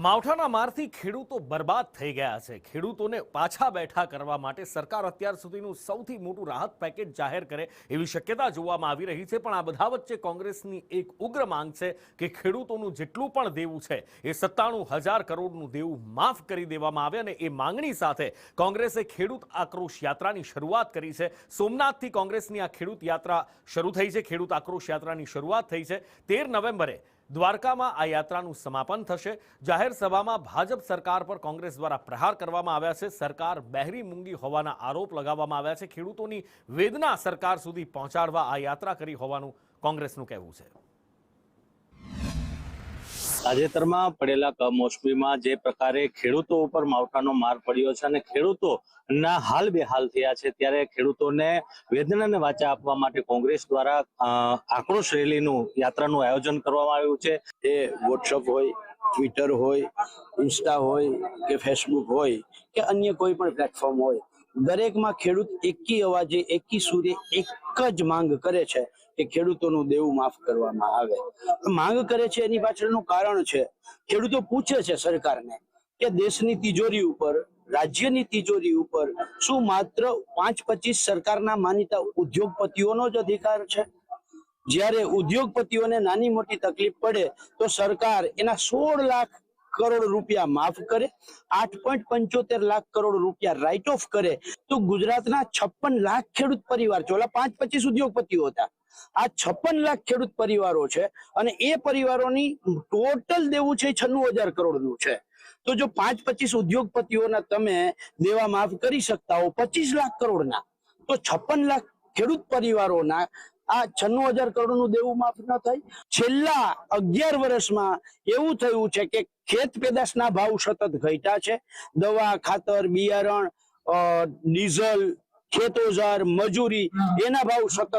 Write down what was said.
માવઠાના મારથી ખેડૂતો બરબાદ થઈ ગયા છે। ખેડૂતોને પાછા બેઠા કરવા માટે સરકાર અત્યાર સુધીનું સૌથી મોટું રાહત પેકેજ જાહેર કરે એવી શક્યતા જોવામાં આવી રહી છે। પણ આ બધા વચ્ચે કોંગ્રેસની એક ઉગ્ર માંગ છે કે ખેડૂતોનું જેટલું પણ દેવું છે એ 97,000 કરોડનું દેવું માફ કરી દેવામાં આવે અને એ માંગણી સાથે કોંગ્રેસે ખેડૂત આક્રોશ યાત્રાની શરૂઆત કરી છે। સોમનાથથી કોંગ્રેસની આ ખેડૂત યાત્રા શરૂ થઈ છે। ખેડૂત આક્રોશ યાત્રાની શરૂઆત થઈ છે। 13 નવેમ્બરે દ્વારકામાં આ યાત્રાનું સમાપન થશે। જાહેર સભામાં ભાજપ સરકાર પર કોંગ્રેસ દ્વારા પ્રહાર કરવામાં આવ્યા છે। સરકાર બહેરી મૂંગી હોવાના આરોપ લગાવવામાં આવ્યા છે। ખેડૂતોની વેદના સરકાર સુધી પહોંચાડવા આ યાત્રા કરી હોવાનું કોંગ્રેસનું કહેવું છે। તાજેતરમાં પડેલા કમોસમીમાં જે પ્રકારે ખેડૂતો ઉપર માવઠાનો માર પડ્યો છે અને ખેડૂતોના હાલ બેહાલ થયા છે, ત્યારે ખેડૂતોને વેદનાને વાચા આપવા માટે કોંગ્રેસ દ્વારા આક્રોશ રેલીનું યાત્રાનું આયોજન કરવામાં આવ્યું છે। એ વોટ્સઅપ હોય, ટ્વિટર હોય, ઇન્સ્ટા હોય કે ફેસબુક હોય કે અન્ય કોઈ પણ પ્લેટફોર્મ હોય, દરેકમાં ખેડૂત એકી અવાજે એકી સૂરે એક જ માંગ કરે છે કે ખેડૂતોનું દેવું માફ કરવામાં આવે। માંગ કરે છે એની પાછળનું કારણ છે, ખેડૂતો પૂછે છે સરકારને કે દેશની તિજોરી ઉપર, રાજ્યની તિજોરી ઉપર શું માત્ર 5-25 સરકારના માનીતા ઉદ્યોગપતિઓનો જ અધિકાર છે? જ્યારે ઉદ્યોગપતિઓને નાની મોટી તકલીફ પડે તો સરકાર એના 16 લાખ કરોડ રૂપિયા માફ કરે, 8.75 લાખ કરોડ રૂપિયા રાઇટ ઓફ કરે, તો ગુજરાતના 56 લાખ ખેડૂત પરિવાર છે, ઓલા 5-25 ઉદ્યોગપતિઓ હતા, આ 56 લાખ ખેડૂત પરિવારો છે અને એ પરિવારોની ટોટલ દેવું છે 96,000 કરોડનું છે। તો જો 5-25 ઉદ્યોગપતિઓના તમે દેવા માફ કરી શકતા હો 25 લાખ કરોડના, તો 56 લાખ ખેડૂત પરિવારોના આ 96,000 કરોડનું દેવું માફ ન થાય? છેલ્લા 11 વર્ષમાં એવું થયું છે કે ખેત પેદાશના ભાવ સતત ઘટ્યા છે। દવા, ખાતર, બિયારણ, ડીઝલ, ખેત ઓજાર, મજૂરી એના ભાવ સતત